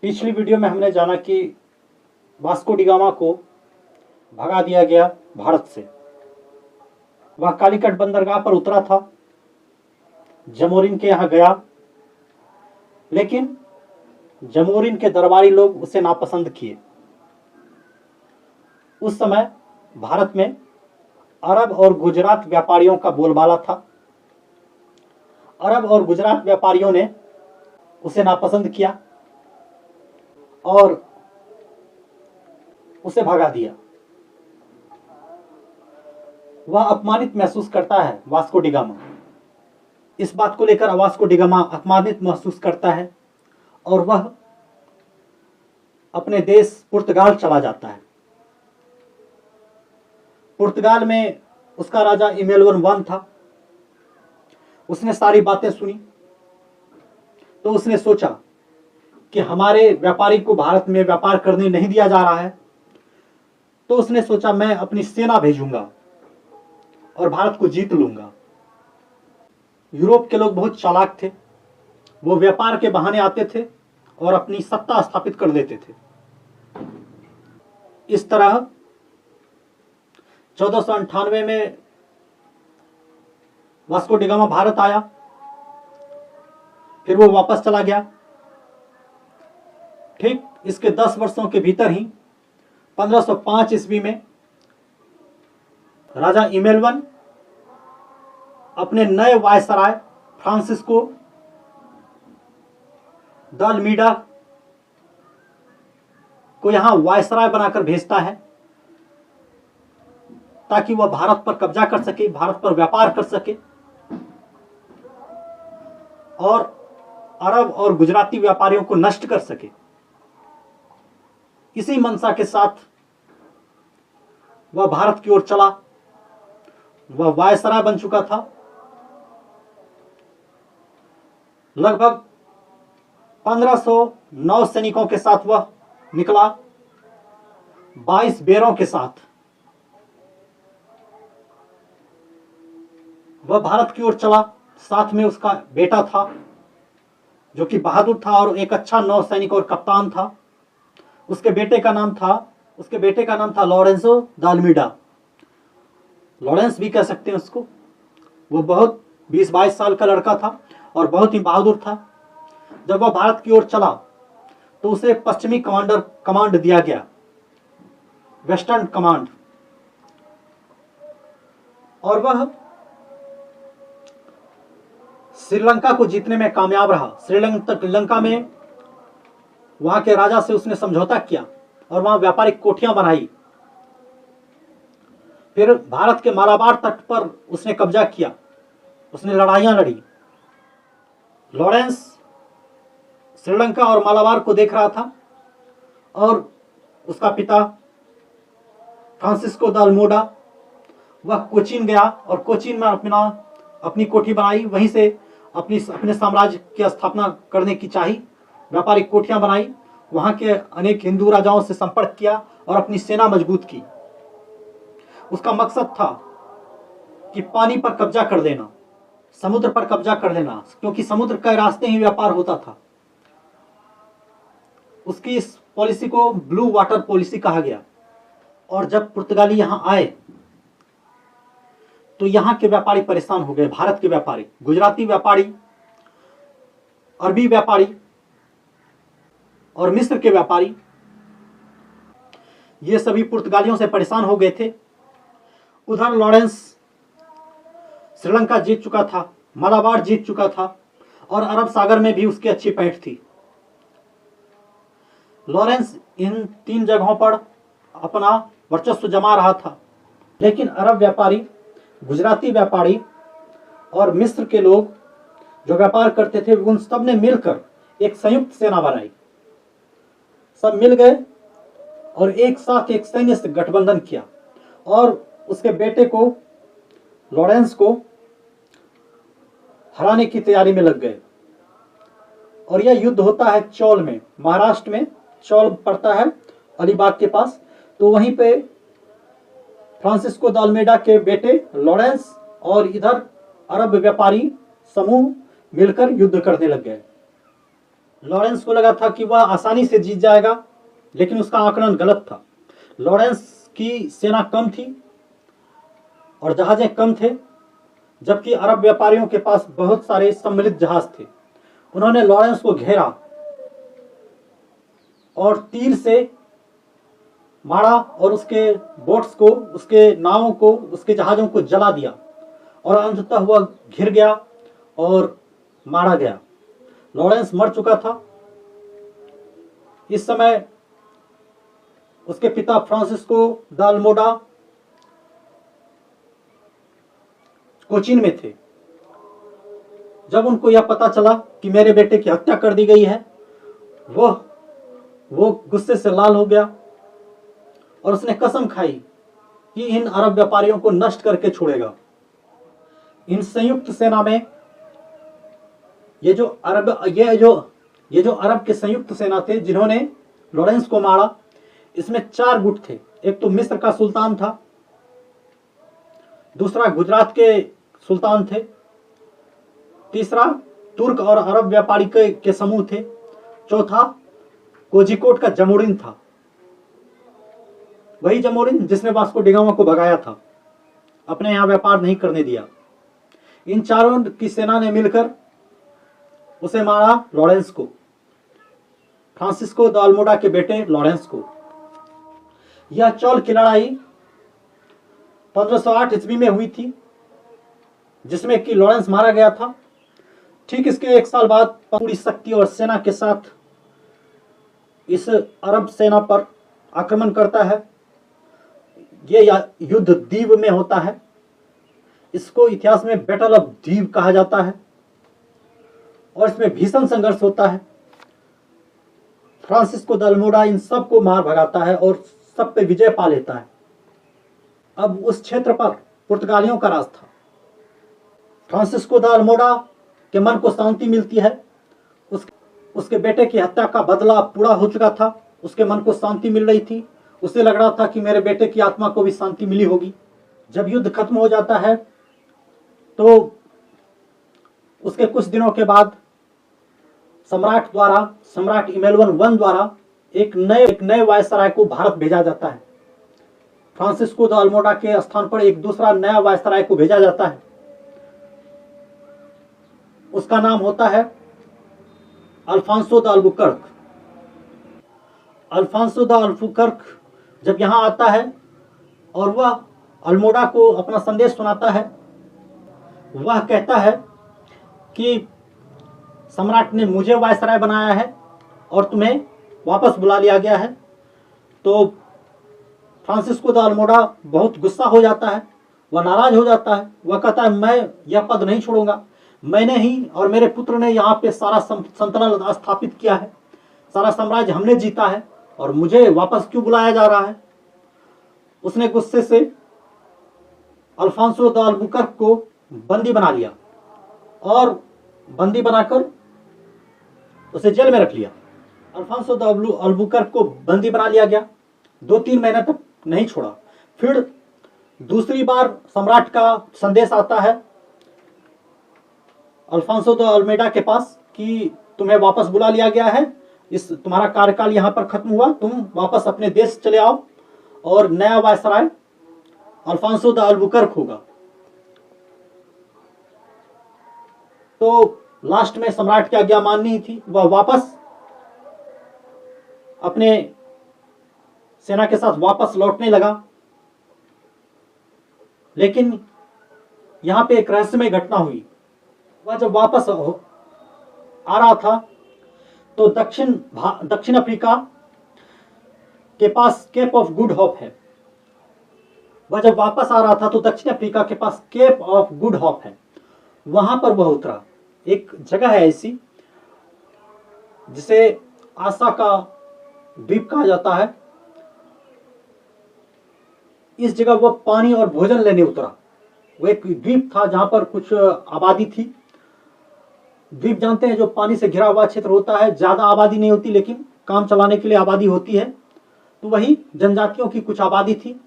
पिछली वीडियो में हमने जाना कि वास्को डी गामा को भगा दिया गया भारत से। वह कालीकट बंदरगाह पर उतरा था, जमोरिन के यहाँ गया, लेकिन जमोरिन के दरबारी लोग उसे नापसंद किए। उस समय भारत में अरब और गुजरात व्यापारियों का बोलबाला था। अरब और गुजरात व्यापारियों ने उसे नापसंद किया और उसे भगा दिया। वह अपमानित महसूस करता है, वास्को डी गामा। इस बात को लेकर वास्को डी गामा अपमानित महसूस करता है और वह अपने देश पुर्तगाल चला जाता है। पुर्तगाल में उसका राजा इमेलवन वन था। उसने सारी बातें सुनी तो उसने सोचा कि हमारे व्यापारी को भारत में व्यापार करने नहीं दिया जा रहा है, तो उसने सोचा मैं अपनी सेना भेजूंगा और भारत को जीत लूंगा। यूरोप के लोग बहुत चालाक थे। वो व्यापार के बहाने आते थे और अपनी सत्ता स्थापित कर देते थे। इस तरह 1498 में वास्को डी गामा भारत आया, फिर वो वापस चला गया। ठीक इसके 10 वर्षों के भीतर ही 1505 ईस्वी में राजा इमेलवन अपने नए वायसराय फ्रांसिस्को द अल्मीडा को यहां वायसराय बनाकर भेजता है ताकि वह भारत पर कब्जा कर सके, भारत पर व्यापार कर सके और अरब और गुजराती व्यापारियों को नष्ट कर सके। इसी मंशा के साथ वह भारत की ओर चला। वह वायसराय बन चुका था। लगभग 1509 सैनिकों के साथ वह निकला, 22 बेरों के साथ। वह भारत की ओर चला। साथ में उसका बेटा था जो कि बहादुर था और एक अच्छा नौसैनिक और कप्तान था। उसके बेटे का नाम था लॉरेंसो द अल्मीडा। लॉरेंस भी कह सकते हैं उसको। वो बहुत 20-22 साल का लड़का था और बहुत ही बहादुर था। जब वह भारत की ओर चला तो उसे पश्चिमी कमांड दिया गया, वेस्टर्न कमांड, और वह श्रीलंका को जीतने में कामयाब रहा। श्रीलंका में वहां के राजा से उसने समझौता किया और वहां व्यापारिक कोठियां बनाई। फिर भारत के मालाबार तट पर उसने कब्जा किया, उसने लड़ाइयां लड़ी। लॉरेंस श्रीलंका और मालाबार को देख रहा था और उसका पिता फ्रांसिस्को द अल्मोडा, वह कोचीन गया और कोचीन में अपनी कोठी बनाई। वहीं से अपने साम्राज्य की स्थापना करने की चाही। व्यापारिक कोठियां बनाई, वहां के अनेक हिंदू राजाओं से संपर्क किया और अपनी सेना मजबूत की। उसका मकसद था कि पानी पर कब्जा कर लेना, समुद्र पर कब्जा कर लेना, क्योंकि समुद्र के रास्ते ही व्यापार होता था। उसकी इस पॉलिसी को ब्लू वाटर पॉलिसी कहा गया। और जब पुर्तगाली यहां आए तो यहां के व्यापारी परेशान हो गए। भारत के व्यापारी, गुजराती व्यापारी, अरबी व्यापारी और मिस्र के व्यापारी, ये सभी पुर्तगालियों से परेशान हो गए थे। उधर लॉरेंस श्रीलंका जीत चुका था, मालाबार जीत चुका था और अरब सागर में भी उसकी अच्छी पैठ थी। लॉरेंस इन 3 जगहों पर अपना वर्चस्व जमा रहा था, लेकिन अरब व्यापारी, गुजराती व्यापारी और मिस्र के लोग जो व्यापार करते थे, उन सब ने मिलकर एक संयुक्त सेना बनाई। सब मिल गए और एक साथ एक सैन्य से गठबंधन किया और उसके बेटे को, लॉरेंस को, हराने की तैयारी में लग गए। और यह युद्ध होता है चौल में, महाराष्ट्र में चौल पड़ता है अलीबाग के पास। तो वहीं पे फ्रांसिस्को द अल्मेडा के बेटे लॉरेंस और इधर अरब व्यापारी समूह मिलकर युद्ध करने लग गए। लॉरेंस को लगा था कि वह आसानी से जीत जाएगा, लेकिन उसका आकलन गलत था। लॉरेंस की सेना कम थी और जहाजें कम थे, जबकि अरब व्यापारियों के पास बहुत सारे सम्मिलित जहाज थे। उन्होंने लॉरेंस को घेरा और तीर से मारा और उसके बोट्स को, उसके नावों को, उसके जहाज़ों को जला दिया और अंततः वह घिर गया और मारा गया। लॉरेंस मर चुका था। इस समय उसके पिता फ्रांसिस्को द अल्मोडा कोचीन में थे। जब उनको यह पता चला कि मेरे बेटे की हत्या कर दी गई है, वो गुस्से से लाल हो गया और उसने कसम खाई कि इन अरब व्यापारियों को नष्ट करके छोड़ेगा। इन संयुक्त सेना में ये जो अरब के संयुक्त सेना थे जिन्होंने लॉरेंस को मारा, इसमें 4 गुट थे। एक तो मिस्र का सुल्तान था, दूसरा गुजरात के सुल्तान थे, तीसरा तुर्क और अरब व्यापारी के समूह थे, चौथा कोझिकोड का जमोरिन था, वही जमोरिन जिसने वास्को डी गामा को भगाया था, अपने यहां व्यापार नहीं करने दिया। इन चारों की सेना ने मिलकर उसे मारा, लॉरेंस को, फ्रांसिस्को द अल्मोडा के बेटे लॉरेंस को। यह चौल की लड़ाई 1508 ईस्वी में हुई थी, जिसमें कि लॉरेंस मारा गया था। ठीक इसके 1 साल बाद पूरी शक्ति और सेना के साथ इस अरब सेना पर आक्रमण करता है। यह युद्ध द्वीप में होता है। इसको इतिहास में बैटल ऑफ द्वीप कहा जाता है और इसमें भीषण संघर्ष होता है। फ्रांसिस्को द अल्मोडा इन सब को मार भगाता है और सब पे विजय पा लेता है। अब उस क्षेत्र पर पुर्तगालियों का राज था। फ्रांसिस्को द अल्मोडा के मन को शांति मिलती है। उसके बेटे की हत्या का बदला पूरा हो चुका था। उसके मन को शांति मिल रही थी। उसे लग रहा था कि मेरे बेटे की आत्मा को भी शांति मिली होगी। जब युद्ध खत्म हो जाता है तो उसके कुछ दिनों के बाद सम्राट इमैनुअल I द्वारा एक नए वायसराय को भारत भेजा जाता है। फ्रांसिस्को द अल्मोडा के स्थान पर एक दूसरा नया वायसराय को भेजा जाता है। उसका नाम होता है Alfonso de Albuquerque. Alfonso de Albuquerque जब यहाँ आता है और वह अल्मोडा को अपना संदेश सुनाता है, वह कहता है कि सम्राट ने मुझे वायसराय बनाया है और तुम्हें वापस बुला लिया गया है। तो फ्रांसिस्को द अल्मोडा बहुत गुस्सा हो जाता है, वह नाराज हो जाता है। वह कहता है मैं यह पद नहीं छोड़ूंगा। मैंने ही और मेरे पुत्र ने यहाँ पे सारा संतुलन स्थापित किया है, सारा साम्राज्य हमने जीता है और मुझे वापस क्यों बुलाया जा रहा है। उसने गुस्से से अल्फांसो द अल्बुकर्क को बंदी बना लिया और बंदी बनाकर उसे जेल में रख लिया। अल्फांसो द अल्बुकर्क को बंदी बना लिया गया। 2-3 महीने तक नहीं छोड़ा। फिर दूसरी बार सम्राट का संदेश आता है अल्फांसो द अल्मेडा के पास कि तुम्हें वापस बुला लिया गया है, इस तुम्हारा कार्यकाल यहाँ पर खत्म हुआ, तुम वापस अपने देश चले आओ और नया वायसराय अल्फांसो द अल्बुकर्क होगा। तो लास्ट में सम्राट की आज्ञा माननी थी, वह वापस अपने सेना के साथ वापस लौटने लगा। लेकिन यहां पे एक रहस्यमय घटना हुई। वह जब वापस आ रहा था तो दक्षिण अफ्रीका के पास केप ऑफ गुड होप है। वह जब वापस आ रहा था तो दक्षिण अफ्रीका के पास केप ऑफ गुड होप है, वहां पर वह उतरा। एक जगह है ऐसी जिसे आशा का द्वीप कहा जाता है। इस जगह वह पानी और भोजन लेने उतरा। वो एक द्वीप था जहां पर कुछ आबादी थी। द्वीप जानते हैं जो पानी से घिरा हुआ क्षेत्र होता है, ज्यादा आबादी नहीं होती लेकिन काम चलाने के लिए आबादी होती है। तो वही जनजातियों की कुछ आबादी थी।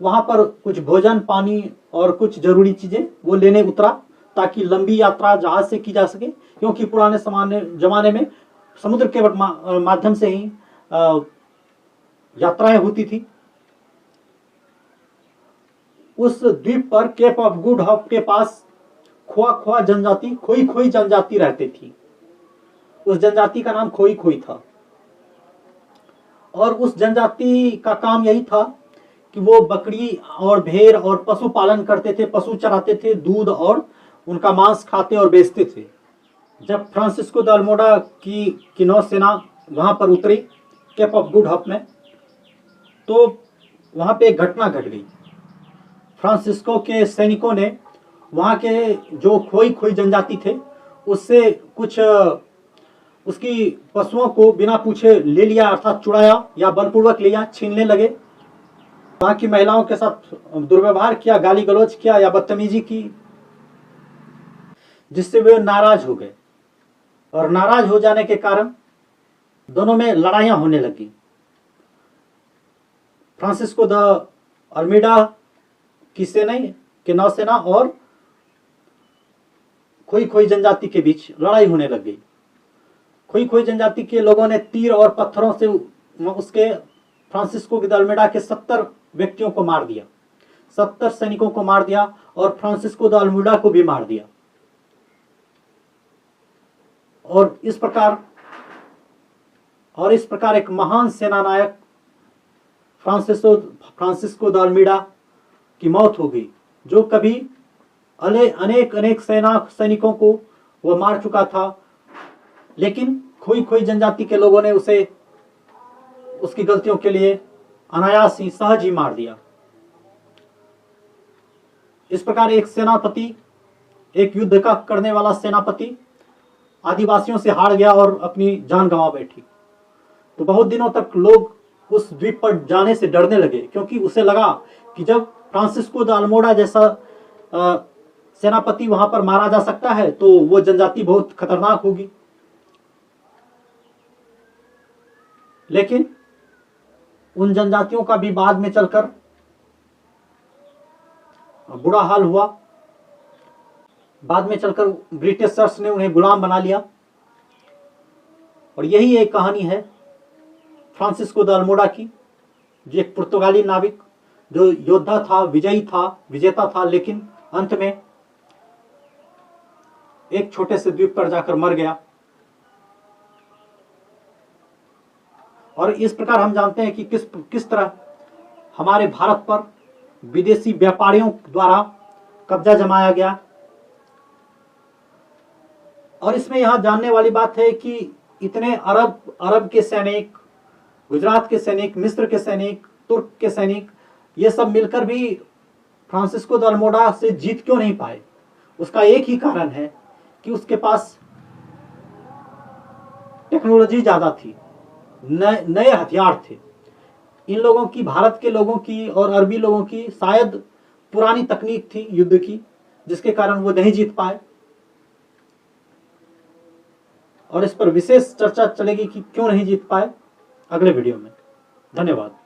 वहां पर कुछ भोजन, पानी और कुछ जरूरी चीजें वो लेने उतरा ताकि लंबी यात्रा जहाज से की जा सके, क्योंकि पुराने जमाने में समुद्र के माध्यम से ही यात्राएं होती थी। उस द्वीप पर केप ऑफ गुड होप के पास खोई खोई जनजाति रहती थी। उस जनजाति का नाम खोई खोई था और उस जनजाति का काम यही था कि वो बकरी और भेड़ और पशु पालन करते थे, पशु चराते थे, दूध और उनका मांस खाते और बेचते थे। जब फ्रांसिस्को द अल्मोड़ा की नौसेना वहां पर उतरी केप ऑफ गुड होप में, तो वहां पे एक घटना घट गई। फ्रांसिस्को के सैनिकों ने वहां के जो खोई खोई जनजाति थे उससे कुछ उसकी पशुओं को बिना पूछे ले लिया, अर्थात चुराया या बलपूर्वक लिया, छीनने लगे। वहां की महिलाओं के साथ दुर्व्यवहार किया, गाली गलौज किया या बदतमीजी की, जिससे वे नाराज हो गए और नाराज हो जाने के कारण दोनों में लड़ाइयां होने लगी। फ्रांसिस्को द अल्मीडा की सेना के नौसेना और खोई खोई जनजाति के बीच लड़ाई होने लग गई। खोई खोई जनजाति के लोगों ने तीर और पत्थरों से उसके फ्रांसिस्को द अल्मीडा के 70 व्यक्तियों को मार दिया, 70 सैनिकों को मार दिया और फ्रांसिस्को द अल्मीडा को भी मार दिया। और इस प्रकार एक महान सेनानायक फ्रांसिस्को द अल्मीडा की मौत हो गई, जो कभी अनेक सैनिकों को वह मार चुका था, लेकिन खोई खोई जनजाति के लोगों ने उसे उसकी गलतियों के लिए अनायास ही सहज ही मार दिया। इस प्रकार एक सेनापति, एक युद्ध का करने वाला सेनापति आदिवासियों से हार गया और अपनी जान गंवा बैठी। तो बहुत दिनों तक लोग उस द्वीप पर जाने से डरने लगे, क्योंकि उसे लगा कि जब फ्रांसिस्को द अल्मोड़ा जैसा सेनापति वहां पर मारा जा सकता है तो वो जनजाति बहुत खतरनाक होगी। लेकिन उन जनजातियों का भी बाद में चलकर बुरा हाल हुआ। बाद में चलकर ब्रिटिशर्स ने उन्हें गुलाम बना लिया। और यही एक कहानी है फ्रांसिस्को द अल्मोड़ा की, जो एक पुर्तगाली नाविक, जो योद्धा था, विजेता था, लेकिन अंत में एक छोटे से द्वीप पर जाकर मर गया। और इस प्रकार हम जानते हैं कि किस तरह हमारे भारत पर विदेशी व्यापारियों द्वारा कब्जा जमाया गया। और इसमें यहां जानने वाली बात है कि इतने अरब के सैनिक, गुजरात के सैनिक, मिस्र के सैनिक, तुर्क के सैनिक, ये सब मिलकर भी फ्रांसिस्को द अल्मोड़ा से जीत क्यों नहीं पाए? उसका एक ही कारण है कि उसके पास टेक्नोलॉजी ज्यादा थी, नए हथियार थे। इन लोगों की, भारत के लोगों की और अरबी लोगों की शायद पुरानी तकनीक थी युद्ध की, जिसके कारण वो नहीं जीत पाए। और इस पर विशेष चर्चा चलेगी कि क्यों नहीं जीत पाए अगले वीडियो में। धन्यवाद।